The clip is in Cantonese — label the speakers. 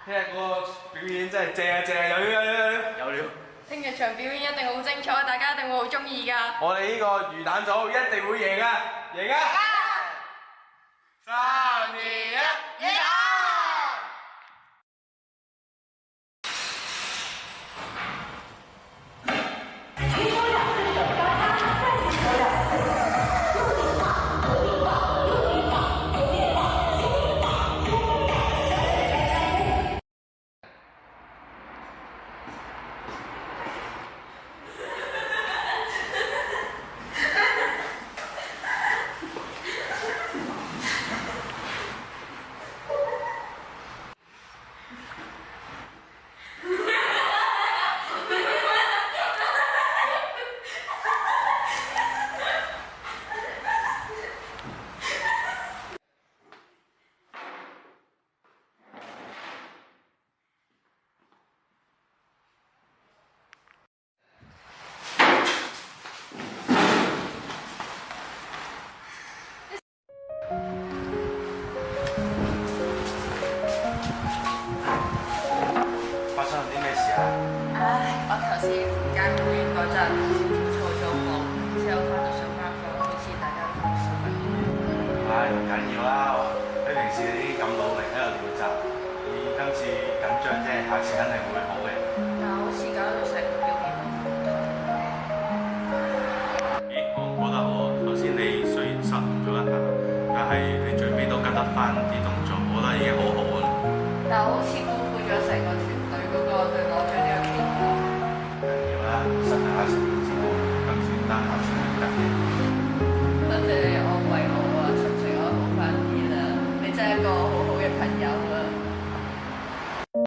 Speaker 1: 聽日嗰個表演真係正啊正啊，有料有料有料有料！
Speaker 2: 聽日場表演一定好精彩，大家一定會好中意㗎。
Speaker 1: 我哋呢個魚蛋組一定會贏啊！贏啊！3、2、1，贏啊！發生啲咩事啊？
Speaker 2: 唉，我頭先間表演嗰陣跳錯咗舞，之後翻到上班房，好似大家都好衰。
Speaker 1: 唉，唔緊要啦，你平時你咁努力喺度練習，你今次緊張啫，下次肯定會好嘅。